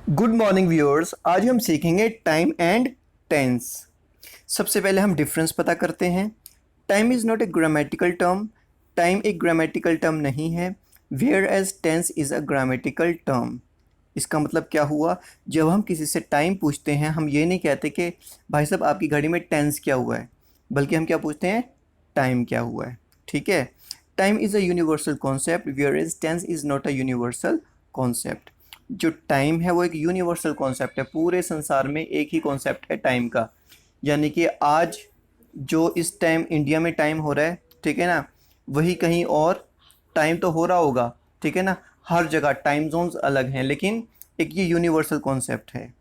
Good morning viewers. आज हम सीखेंगे टाइम एंड टेंस। सबसे पहले हम डिफरेंस पता करते हैं। Time is not a grammatical term. Time एक ग्रामेटिकल टर्म नहीं है, whereas tense is a grammatical term. इसका मतलब क्या हुआ? जब हम किसी से टाइम पूछते हैं, हम ये नहीं कहते कि भाई साहब आपकी घड़ी में टेंस क्या हुआ है, बल्कि हम क्या पूछते हैं? टाइम क्या हुआ है। ठीक है। Time is a universal concept, whereas tense is not a universal concept. जो टाइम है वो एक यूनिवर्सल कॉन्सेप्ट है, पूरे संसार में एक ही कॉन्सेप्ट है टाइम का। यानी कि आज जो इस टाइम इंडिया में टाइम हो रहा है, ठीक है ना, वही कहीं और टाइम तो हो रहा होगा, ठीक है ना। हर जगह टाइम जोन्स अलग हैं, लेकिन एक ये यूनिवर्सल कॉन्सेप्ट है।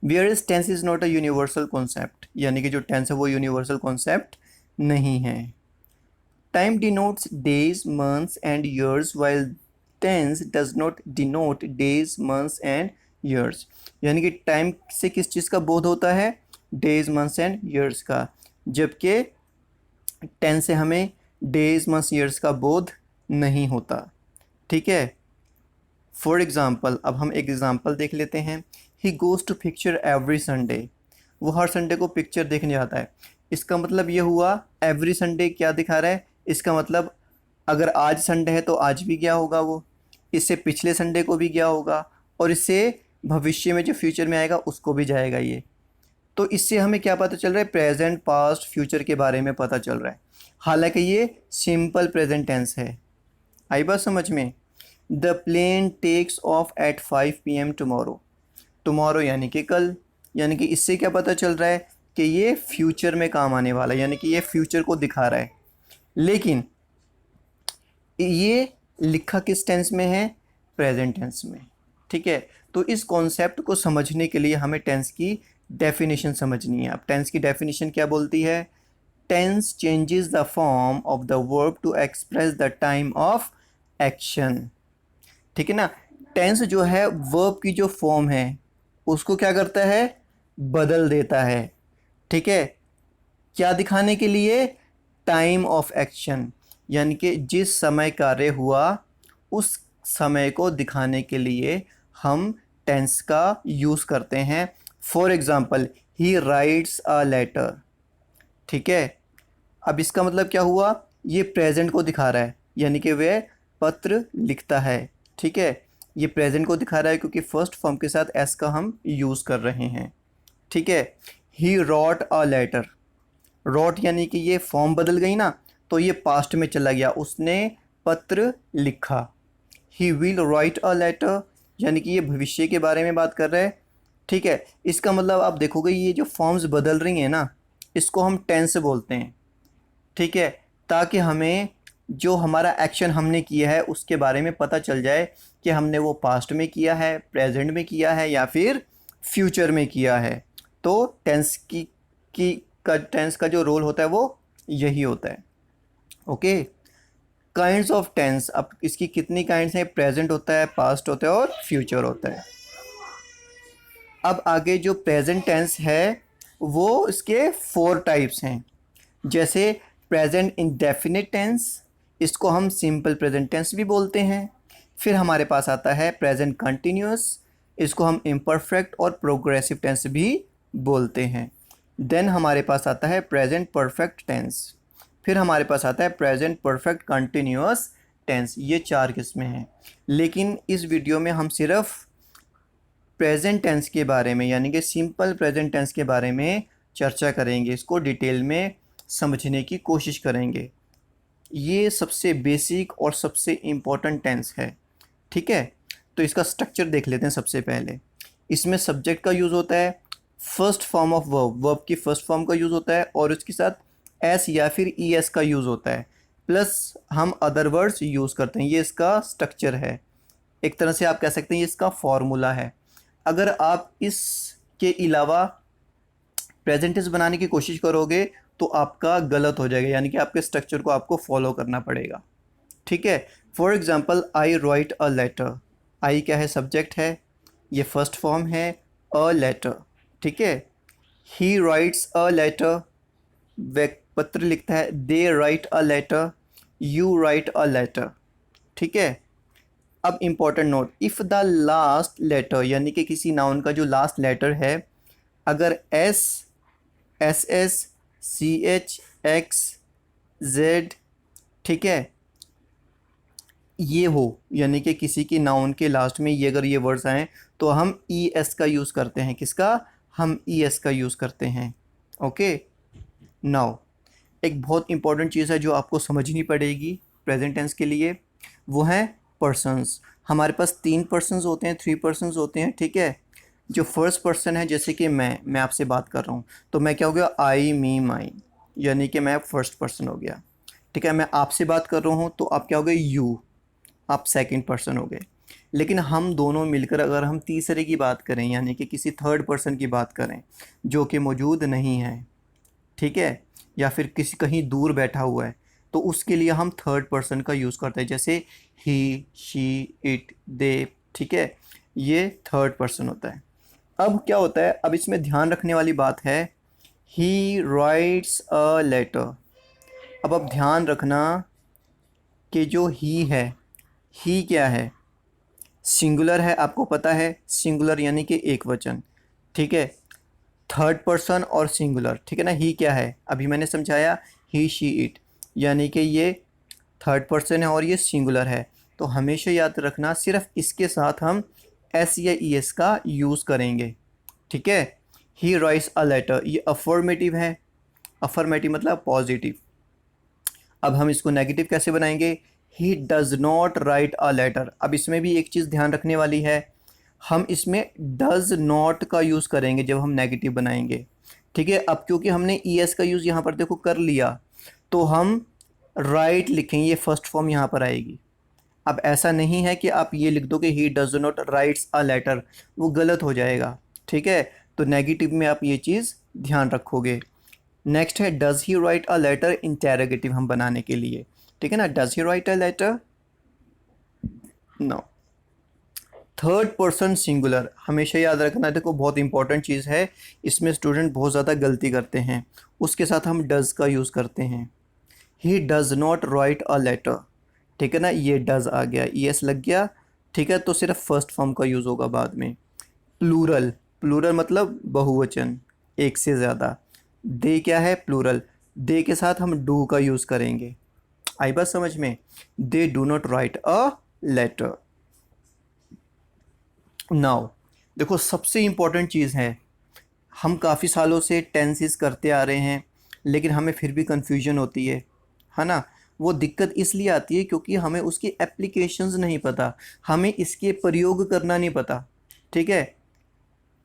Whereas tense is not a universal concept, यानी कि जो टेंस है वो यूनिवर्सल कॉन्सेप्ट नहीं है। Time denotes days, months and years, while tense does not denote days, months and years. यानी कि टाइम से किस चीज़ का बोध होता है? डेज, मंथ्स एंड ईयर्स का। जबकि टेंस से हमें डेज, मंथ्स, ईयर्स का बोध नहीं होता। ठीक है। फॉर एग्ज़ाम्पल, अब हम एक एग्ज़ाम्पल देख लेते हैं। He goes to picture every Sunday. वो हर संडे को पिक्चर देखने जाता है। इसका मतलब ये हुआ, एवरी संडे क्या दिखा रहा है? इसका मतलब अगर आज संडे है तो आज भी गया होगा वो, इससे पिछले संडे को भी गया होगा, और इससे भविष्य में जो फ्यूचर में आएगा उसको भी जाएगा ये। तो इससे हमें क्या पता चल रहा है? प्रेजेंट, पास्ट, फ्यूचर के बारे में पता चल रहा है। हालांकि ये सिंपल प्रेजेंट टेंस है। आई बात समझ में? The plane takes off at 5 PM tomorrow. Tomorrow यानी कि कल। यानी कि इससे क्या पता चल रहा है कि ये फ्यूचर में काम आने वाला है, यानी कि ये फ्यूचर को दिखा रहा है। लेकिन ये लिखा किस टेंस में है? प्रेजेंट टेंस में। ठीक है। तो इस कॉन्सेप्ट को समझने के लिए हमें टेंस की डेफिनेशन समझनी है। अब टेंस की डेफिनेशन क्या बोलती है? Tense changes the form of the verb to express the time of action. ठीक है ना। टेंस जो है वर्ब की जो फॉर्म है उसको क्या करता है? बदल देता है। ठीक है। क्या दिखाने के लिए? टाइम ऑफ एक्शन, यानी कि जिस समय कार्य हुआ उस समय को दिखाने के लिए हम टेंस का यूज़ करते हैं। For example, he writes a letter. ठीक है। अब इसका मतलब क्या हुआ? ये प्रेजेंट को दिखा रहा है, यानी कि वह पत्र लिखता है। ठीक है। ये प्रेजेंट को दिखा रहा है क्योंकि फर्स्ट फॉर्म के साथ एस का हम यूज़ कर रहे हैं। ठीक है। ही रॉट अ लेटर। रॉट यानी कि ये फॉर्म बदल गई ना, तो ये पास्ट में चला गया, उसने पत्र लिखा। He will write a letter, यानी कि ये भविष्य के बारे में बात कर रहा है। ठीक है। इसका मतलब आप देखोगे ये जो फॉर्म्स बदल रही हैं ना, इसको हम टेंस बोलते हैं। ठीक है। ताकि हमें जो हमारा एक्शन हमने किया है उसके बारे में पता चल जाए कि हमने वो पास्ट में किया है, प्रेजेंट में किया है, या फिर फ्यूचर में किया है। तो टेंस की टेंस का जो रोल होता है वो यही होता है। ओके। काइंड्स ऑफ टेंस, अब इसकी कितनी काइंड्स हैं? प्रेजेंट होता है, पास्ट होता है और फ्यूचर होता है। अब आगे जो प्रेजेंट टेंस है वो इसके 4 टाइप्स हैं। जैसे प्रेजेंट इंडेफिनिट टेंस, इसको हम सिंपल प्रेजेंट टेंस भी बोलते हैं। फिर हमारे पास आता है प्रेजेंट कंटिन्यूअस, इसको हम इम्परफेक्ट और प्रोग्रेसिव टेंस भी बोलते हैं। देन हमारे पास आता है प्रेजेंट परफेक्ट टेंस। फिर हमारे पास आता है प्रेजेंट परफेक्ट कंटिन्यूअस टेंस। ये 4 किस्में हैं, लेकिन इस वीडियो में हम सिर्फ प्रेजेंट टेंस के बारे में, यानी कि सिंपल प्रेजेंट टेंस के बारे में चर्चा करेंगे। इसको डिटेल में समझने की कोशिश करेंगे। ये सबसे बेसिक और सबसे इम्पोर्टेंट टेंस है। ठीक है। तो इसका स्ट्रक्चर देख लेते हैं। सबसे पहले इसमें सब्जेक्ट का यूज़ होता है, first form of verb, verb की फर्स्ट फॉर्म का यूज़ होता है, और उसके साथ एस या फिर ई एस का यूज़ होता है, प्लस हम अदर वर्ड्स यूज़ करते हैं। ये इसका स्ट्रक्चर है। एक तरह से आप कह सकते हैं ये इसका फॉर्मूला है। अगर आप इसके अलावा प्रेजेंट टेंस बनाने की कोशिश करोगे तो आपका गलत हो जाएगा, यानी कि आपके स्ट्रक्चर को आपको फॉलो करना पड़ेगा। ठीक है। For example, I write a letter. I क्या है? सब्जेक्ट है, ये फर्स्ट फॉर्म है। A letter. ठीक है। ही राइट्स अ लेटर, वह पत्र लिखता है। They write a letter, you write a letter. ठीक है। अब important note, if the last letter यानी कि किसी नाउन का जो लास्ट लेटर है अगर S, S S, C H, X, Z, ठीक है, ये हो, यानी कि किसी की नाउन के लास्ट में ये अगर ये वर्ड्स आएँ तो हम ई एस का यूज़ करते हैं। किसका? हम ई एस का यूज़ करते हैं। ओके। नाउ एक बहुत इंपॉर्टेंट चीज़ है जो आपको समझनी पड़ेगी प्रेजेंट टेंस के लिए, वो है पर्सन्स। हमारे पास 3 पर्सन्स होते हैं, 3 पर्सन्स होते हैं, ठीक है। जो फर्स्ट पर्सन है, जैसे कि मैं आपसे बात कर रहा हूँ तो मैं क्या हो गया? आई, मी, माइन, यानी कि मैं फर्स्ट पर्सन हो गया, ठीक है। मैं आपसे बात कर रहा हूँ तो आप क्या हो गए? यू, आप सेकंड पर्सन हो गए। लेकिन हम दोनों मिलकर अगर हम तीसरे की बात करें यानी कि किसी थर्ड पर्सन की बात करें जो कि मौजूद नहीं है, ठीक है, या फिर किसी कहीं दूर बैठा हुआ है, तो उसके लिए हम थर्ड पर्सन का यूज़ करते हैं, जैसे ही, शी, इट, दे, ठीक है, ये थर्ड पर्सन होता है। अब क्या होता है, अब इसमें ध्यान रखने वाली बात है, ही राइट्स अ लेटर। अब ध्यान रखना कि जो ही है, ही क्या है? सिंगुलर है, आपको पता है सिंगुलर यानी कि एक वचन, ठीक है, थर्ड पर्सन और सिंगुलर, ठीक है ना। ही क्या है? अभी मैंने समझाया, ही, शी, इट, यानी कि ये थर्ड पर्सन है और ये सिंगुलर है। तो हमेशा याद रखना सिर्फ इसके साथ हम एस या ई एस का यूज़ करेंगे, ठीक है। ही राइट्स अ लेटर, ये अफर्मेटिव है, अफर्मेटिव मतलब पॉजिटिव। अब हम इसको नेगेटिव कैसे बनाएंगे? He does not write a letter. अब इसमें भी एक चीज़ ध्यान रखने वाली है, हम इसमें डज़ नॉट का यूज़ करेंगे जब हम नेगेटिव बनाएंगे, ठीक है। अब क्योंकि हमने ई एस का यूज़ यहाँ पर देखो कर लिया तो हम राइट लिखेंगे, ये फर्स्ट फॉर्म यहाँ पर आएगी। अब ऐसा नहीं है कि आप ये लिख दो कि he does not writes a letter, वो गलत हो जाएगा, ठीक है। तो नेगेटिव में आप ये चीज़ ध्यान रखोगे। नेक्स्ट है does he write a letter, interrogative हम बनाने के लिए, ठीक है ना। Does he write a letter? No. Third person singular हमेशा याद रखना, देखो बहुत इंपॉर्टेंट चीज़ है, इसमें स्टूडेंट बहुत ज़्यादा गलती करते हैं। उसके साथ हम डज़ का यूज़ करते हैं। He does not write a letter, ठीक है ना, ये डज़ आ गया, ई एस लग गया, ठीक है। तो सिर्फ फर्स्ट फॉर्म का यूज़ होगा बाद में। प्लूरल, प्लूरल मतलब बहुवचन, एक से ज़्यादा। दे क्या है? प्लूरल। दे के साथ हम डू का यूज़ करेंगे। आई बात समझ में? They do not write a letter. Now देखो सबसे इम्पोर्टेंट चीज़ है, हम काफ़ी सालों से टेंसेस करते आ रहे हैं लेकिन हमें फिर भी कन्फ्यूजन होती है ना। वो दिक्कत इसलिए आती है क्योंकि हमें उसकी एप्लीकेशंस नहीं पता, हमें इसके प्रयोग करना नहीं पता, ठीक है।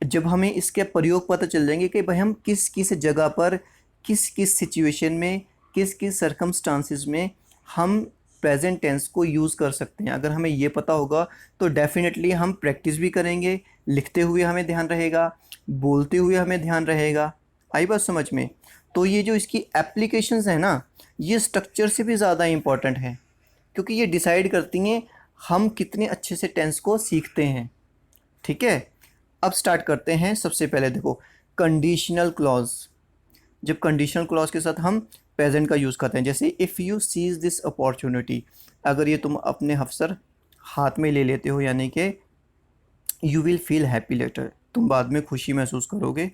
जब हमें इसके प्रयोग पता चल जाएंगे कि भाई हम किस किस जगह पर, किस किस सिचुएशन में, किस किस सर्कमस्टांसिस में हम प्रेजेंट टेंस को यूज़ कर सकते हैं, अगर हमें ये पता होगा तो डेफिनेटली हम प्रैक्टिस भी करेंगे, लिखते हुए हमें ध्यान रहेगा, बोलते हुए हमें ध्यान रहेगा। आई बात समझ में? तो ये जो इसकी एप्लीकेशंस है ना, ये स्ट्रक्चर से भी ज़्यादा इम्पॉर्टेंट है क्योंकि ये डिसाइड करती हैं हम कितने अच्छे से टेंस को सीखते हैं, ठीक है। अब स्टार्ट करते हैं। सबसे पहले देखो कंडीशनल क्लॉज, जब कंडीशनल क्लॉज के साथ हम प्रेजेंट का यूज़ करते हैं, जैसे if you seize this opportunity, अगर ये तुम अपने अवसर हाथ में ले लेते हो यानी कि you will feel happy later, तुम बाद में खुशी महसूस करोगे,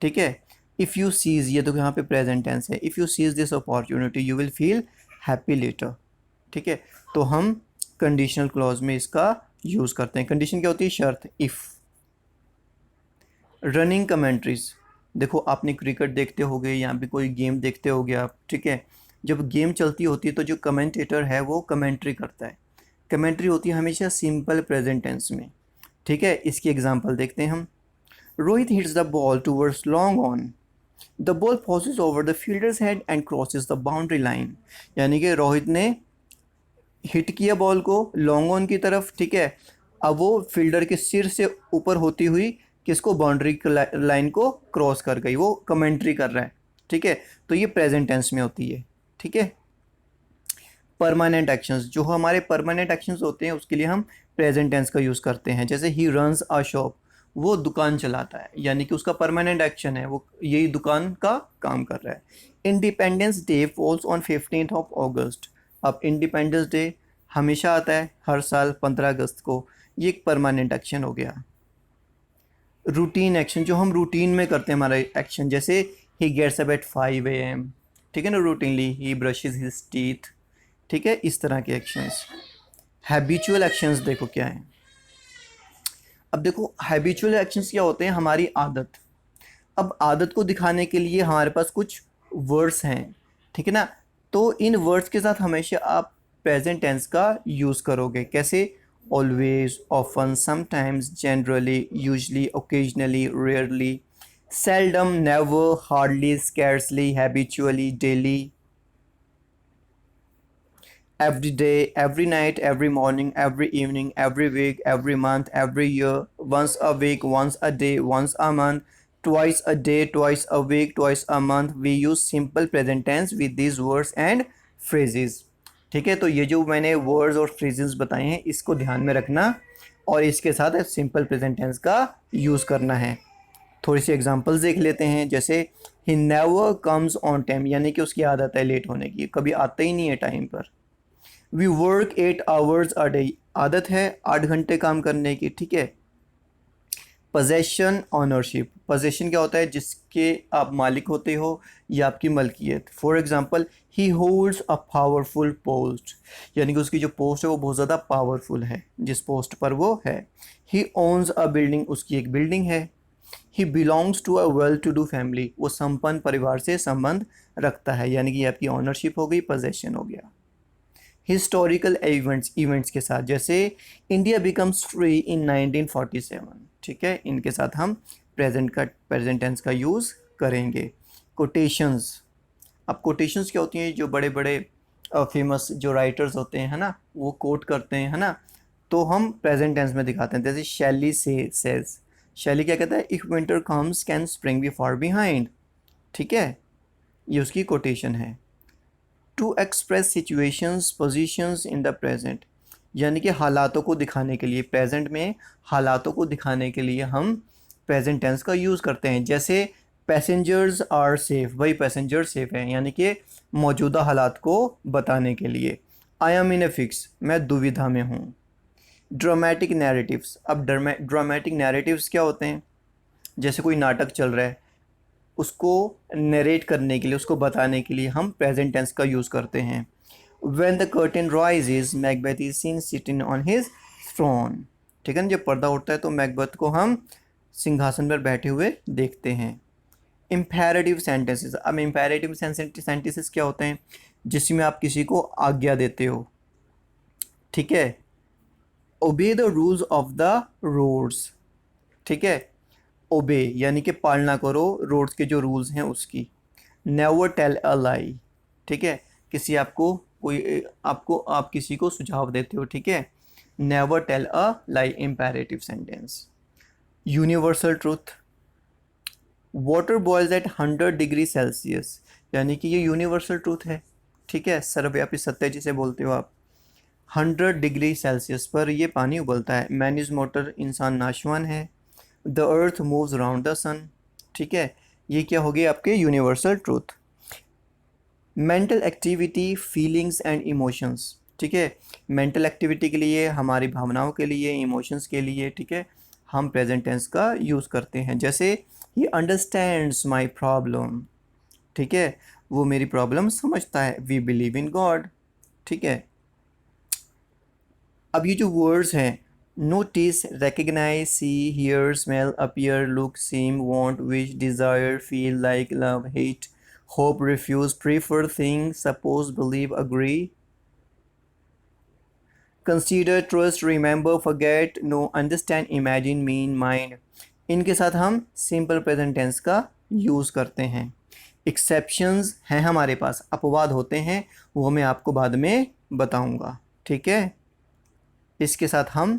ठीक है। इफ़ यू सीज, ये तो यहाँ पे प्रेजेंट टेंस है, if you seize this opportunity you will feel happy later, ठीक है। तो हम कंडीशनल क्लॉज में इसका यूज़ करते हैं। कंडीशन क्या होती है? शर्त, इफ़। रनिंग कमेंट्रीज, देखो आपने क्रिकेट देखते होगे या भी कोई गेम देखते होगे आप, ठीक है। जब गेम चलती होती है तो जो कमेंटेटर है वो कमेंट्री करता है, कमेंट्री होती है हमेशा सिंपल प्रेजेंट टेंस में, ठीक है। इसकी एग्जांपल देखते हैं हम। Rohit hits the ball towards long on, the ball possesses over the fielders head and crosses the boundary line, यानी कि रोहित ने हिट किया बॉल को लॉन्ग ऑन की तरफ, ठीक है। अब वो फील्डर के सिर से ऊपर होती हुई किसको? बाउंड्री लाइन को क्रॉस कर गई, वो कमेंट्री कर रहा है, ठीक है। तो ये प्रेजेंट टेंस में होती है, ठीक है। परमानेंट एक्शंस, जो हमारे परमानेंट एक्शंस होते हैं उसके लिए हम प्रेजेंट टेंस का यूज़ करते हैं, जैसे ही रन्स अ शॉप, वो दुकान चलाता है, यानी कि उसका परमानेंट एक्शन है, वो यही दुकान का काम कर रहा है। Independence day falls on 15th of August, अब इंडिपेंडेंस डे हमेशा आता है, हर साल 15 अगस्त को, ये एक परमानेंट एक्शन हो गया। रूटीन एक्शन, जो हम रूटीन में करते हैं हमारा एक्शन, जैसे ही गेट्स अप एट 5 AM, ठीक है ना, रूटीनली ही ब्रशेज हिज टीथ, ठीक है, इस तरह के एक्शंस। हैबिचुअल एक्शंस देखो क्या है। अब देखो हैबिचुअल एक्शंस क्या होते हैं, हमारी आदत। अब आदत को दिखाने के लिए हमारे पास कुछ वर्ड्स हैं, ठीक है ना, तो इन वर्ड्स के साथ हमेशा आप प्रेजेंट टेंस का यूज़ करोगे। कैसे? Always, often, sometimes, generally, usually, occasionally, rarely, seldom, never, hardly, scarcely, habitually, daily, every day, every night, every morning, every evening, every week, every month, every year, once a week, once a day, once a month, twice a day, twice a week, twice a month. We use simple present tense with these words and phrases. ठीक है, तो ये जो मैंने words और phrases बताए हैं इसको ध्यान में रखना और इसके साथ सिंपल प्रेजेंट टेंस का यूज़ करना है। थोड़ी सी एग्जांपल्स देख लेते हैं। जैसे he never comes on time, यानी कि उसकी आदत है लेट होने की, कभी आता ही नहीं है टाइम पर। We work 8 hours a day, आदत है 8 घंटे काम करने की, ठीक है। पोजेशन, ऑनरशिप, पोजेशन क्या होता है, जिसके आप मालिक होते हो या आपकी मलकियत। For example, he holds a powerful post, यानी कि उसकी जो पोस्ट है वो बहुत ज़्यादा पावरफुल है, जिस पोस्ट पर वो है। ही ओन्स अ बिल्डिंग, उसकी एक बिल्डिंग है। He belongs to a well to do family, वो संपन्न परिवार से संबंध रखता है, यानी कि आपकी ऑनरशिप हो गई, पोजेशन हो गया। हिस्टोरिकल इवेंट्स के साथ, जैसे इंडिया बिकम्स फ्री इन 1947, ठीक है, इनके साथ हम प्रेजेंट टेंस का यूज़ करेंगे। कोटेशंस, अब कोटेशंस क्या होती हैं, जो बड़े बड़े फेमस जो राइटर्स होते हैं, है ना, वो कोट करते हैं, है ना, तो हम प्रेजेंट टेंस में दिखाते हैं। जैसे शैली सेज, शैली क्या कहता है, if winter comes can spring be far behind, ठीक है, ये उसकी कोटेशन है। To express situations positions in the present, यानी कि हालातों को दिखाने के लिए, प्रेजेंट में हालातों को दिखाने के लिए हम प्रेजेंट टेंस का यूज़ करते हैं। जैसे पैसेंजर्स आर सेफ, वही पैसेंजर सेफ हैं, यानी कि मौजूदा हालात को बताने के लिए। I am in a fix, मैं दुविधा में हूँ। ड्रामेटिक नैरेटिव्स, अब ड्रामेटिक नैरेटिव्स क्या होते हैं, जैसे कोई नाटक चल रहा है, उसको नरेट करने के लिए, उसको बताने के लिए हम प्रेजेंट टेंस का यूज़ करते हैं। When the curtain rises, Macbeth is seen sitting on his throne, ठीक है ना, जब पर्दा उठता है तो मैकबेथ को हम सिंहासन पर बैठे हुए देखते हैं। इम्पेरेटिव सेंटेंसेस, अब इम्पेरेटिव सेंटेंसेस क्या होते हैं, जिसमें आप किसी को आज्ञा देते हो, ठीक है। Obey the rules of the roads, ठीक है, ओबे यानी कि पालना करो रोड्स के जो रूल्स हैं उसकी। नेवर टेल अ लाई, ठीक है, किसी आपको कोई आपको आप किसी को सुझाव देते हो, ठीक है। Never tell a lie, imperative sentence. Universal truth, water boils at 100 degree celsius, यानी कि ये यूनिवर्सल ट्रूथ है, ठीक है, सर्वव्यापी सत्य जिसे बोलते हो आप। 100 डिग्री सेल्सियस पर ये पानी उबलता है। मैन इज़ मोटर, इंसान नाशवान है। The earth moves around the sun, ठीक है, ये क्या हो गए आपके universal truth. Mental activity, feelings and emotions, ठीक है, मेंटल एक्टिविटी के लिए, हमारी भावनाओं के लिए, इमोशंस के लिए, ठीक है, हम प्रेजेंट टेंस का यूज़ करते हैं। जैसे ही अंडरस्टैंड्स माई प्रॉब्लम, ठीक है, वो मेरी प्रॉब्लम समझता है। वी बिलीव इन गॉड, ठीक है। अब ये जो वर्ड्स हैं, notice, recognise, see, hear, smell, appear, look, seem, want, wish, desire, feel, like, love, hate, hope, refuse, prefer, think, suppose, believe, agree, consider, trust, remember, forget, know, understand, imagine, mean, mind, इनके साथ हम simple present tense का use करते हैं। Exceptions हैं हमारे पास, अपवाद होते हैं, वो मैं आपको बाद में बताऊंगा, ठीक है। इसके साथ हम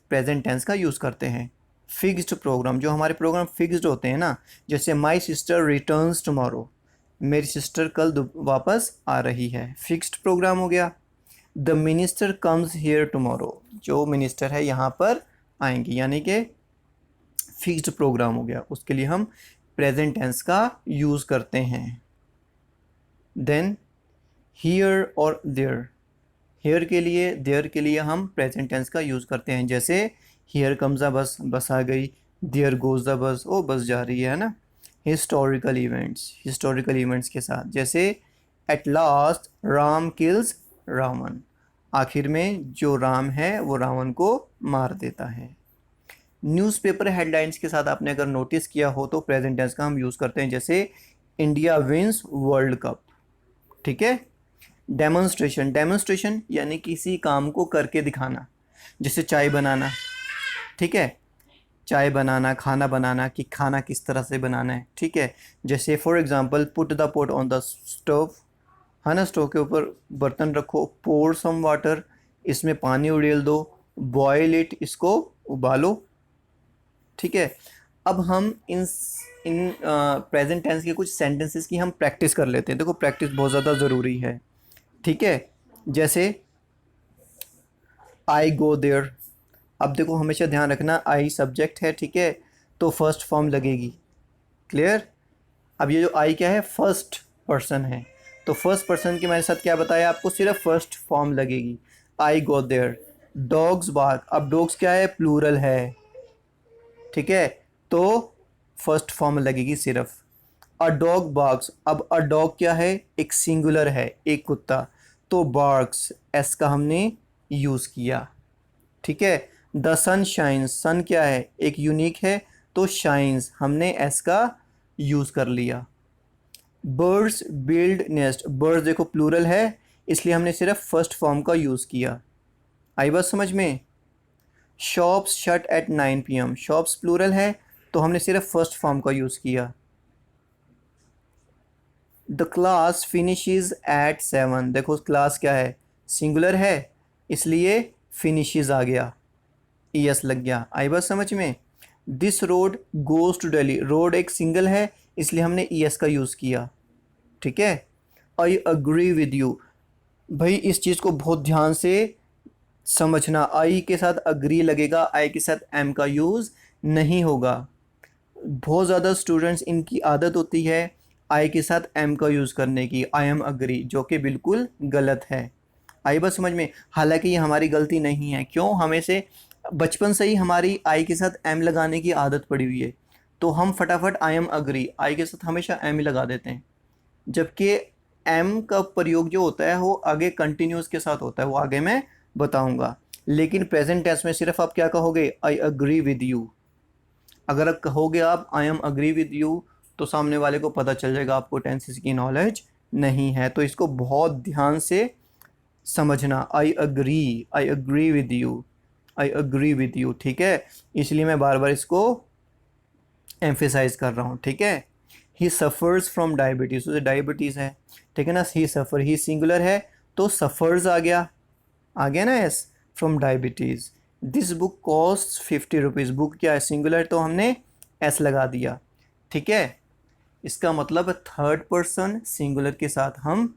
प्रेजेंट टेंस का यूज़ करते हैं। फिक्स्ड प्रोग्राम, जो हमारे प्रोग्राम फिक्स्ड होते हैं ना, जैसे माई सिस्टर रिटर्न्स टुमारो, मेरी सिस्टर कल वापस आ रही है, फिक्स्ड प्रोग्राम हो गया। The minister comes here tomorrow, जो मिनिस्टर है यहाँ पर आएंगे, यानी कि फिक्स्ड प्रोग्राम हो गया, उसके लिए हम प्रेजेंट टेंस का यूज़ करते हैं। देन हियर और देयर, हेयर के लिए, देयर के लिए हम प्रेजेंट टेंस का यूज़ करते हैं, जैसे हियर कम्स अ बस, बस आ गई, देयर गोज़ द बस, ओ बस जा रही है ना। हिस्टोरिकल इवेंट्स के साथ, जैसे at last Ram kills Ravan, आखिर में जो राम है वो रावण को मार देता है। न्यूज़पेपर हेडलाइंस के साथ आपने अगर नोटिस किया हो तो प्रेजेंट टेंस का हम यूज़ करते हैं, जैसे इंडिया विंस वर्ल्ड कप, ठीक है। डेमोन्स्ट्रेशन यानी किसी काम को करके दिखाना, जैसे चाय बनाना, ठीक है, चाय बनाना, खाना बनाना, कि खाना किस तरह से बनाना है, ठीक है। जैसे for example put the pot on the stove, है ना, स्टोव के ऊपर बर्तन रखो, पोर सम वाटर, इसमें पानी उड़ेल दो, बॉयल इट, इसको उबालो, ठीक है। अब हम इन प्रेजेंट टेंस के कुछ सेंटेंसेस की हम प्रैक्टिस कर लेते हैं। देखो प्रैक्टिस बहुत ज़्यादा ज़रूरी है, ठीक है। जैसे आई गो देयर, अब देखो हमेशा ध्यान रखना आई सब्जेक्ट है, ठीक है, तो फर्स्ट फॉर्म लगेगी, क्लियर। अब ये जो आई क्या है, फर्स्ट पर्सन है, तो फर्स्ट पर्सन के मेरे साथ क्या बताया आपको, सिर्फ फर्स्ट फॉर्म लगेगी, आई गो देयर। डॉग्स बार्क, अब डॉग्स क्या है, प्लूरल है, ठीक है, तो फर्स्ट फॉर्म लगेगी सिर्फ। अ डॉग बार्क्स, अब अ डॉग क्या है, एक सिंगुलर है, एक कुत्ता, तो बार्क्स एस का हमने यूज़ किया, ठीक है। द सन शाइन्स, सन क्या है, एक यूनिक है, तो शाइन्स हमने एस का यूज़ कर लिया। बर्ड्स बिल्ड नेस्ट, बर्ड्स देखो प्लूरल है, इसलिए हमने सिर्फ फर्स्ट फॉर्म का यूज़ किया। आई बात समझ में। Shops shut at 9 PM, shops plural है, तो हमने सिर्फ फर्स्ट फॉर्म का यूज़ किया। द क्लास फिनिशेज एट 7, देखो क्लास क्या है, सिंगुलर है, इसलिए फिनिशेज आ गया, ES लग गया। आई बात समझ में। This road goes to Delhi, road एक सिंगल है, इसलिए हमने ES का यूज़ किया, ठीक है। आई अग्री विद यू, भाई इस चीज़ को बहुत ध्यान से समझना, आई के साथ अग्री लगेगा, आई के साथ एम का यूज़ नहीं होगा। बहुत ज़्यादा स्टूडेंट्स इनकी आदत होती है आई के साथ एम का यूज़ करने की, आई एम अग्री, जो कि बिल्कुल गलत है। आई बात समझ में। हालांकि ये हमारी गलती नहीं है, क्यों, हमें से बचपन से ही हमारी आई के साथ एम लगाने की आदत पड़ी हुई है, तो हम फटाफट आई एम अग्री, आई के साथ हमेशा एम ही लगा देते हैं, जबकि एम का प्रयोग जो होता है वो आगे कंटिन्यूस के साथ होता है, वो आगे मैं बताऊंगा। लेकिन प्रेजेंट टेंस में सिर्फ आप क्या कहोगे, आई अग्री विद यू। अगर आप कहोगे आप I am agree with you, तो सामने वाले को पता चल जाएगा आपको टेंसेस की नॉलेज नहीं है, तो इसको बहुत ध्यान से समझना। I agree with you, I agree with you, ठीक है, इसलिए मैं बार बार इसको एम्फेसाइज कर रहा हूँ, ठीक है। ही सफ़र्स फ्रॉम डायबिटीज़, उसे डायबिटीज़ है, ठीक है ना, ही सफ़र, ही सिंगुलर है, तो सफ़र्स आ गया ना S, from diabetes. This book cost 50 rupees, book क्या है, सिंगुलर, तो हमने एस लगा दिया, ठीक है। इसका मतलब थर्ड पर्सन सिंगुलर के साथ हम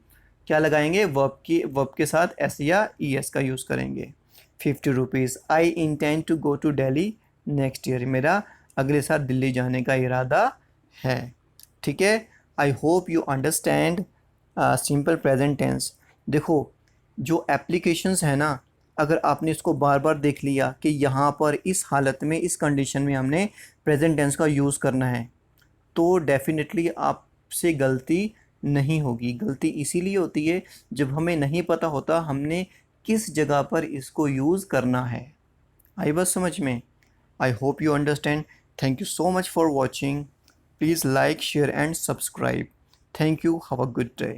क्या लगाएंगे, वर्ब के साथ एस या ES का यूज़ करेंगे। 50 rupees. I intend to go to Delhi next year, मेरा अगले साल दिल्ली जाने का इरादा है, ठीक है। I hope you understand simple present tense. देखो जो एप्लीकेशंस है ना, अगर आपने इसको बार बार देख लिया कि यहाँ पर इस हालत में, इस कंडीशन में हमने प्रेजेंट टेंस का यूज़ करना है, तो डेफिनेटली आपसे गलती नहीं होगी। गलती इसीलिए होती है जब हमें नहीं पता होता हमने किस जगह पर इसको यूज़ करना है। आई बात समझ में। आई hope you understand. Thank you so much for watching. Please like share and subscribe. Thank you, have a good day.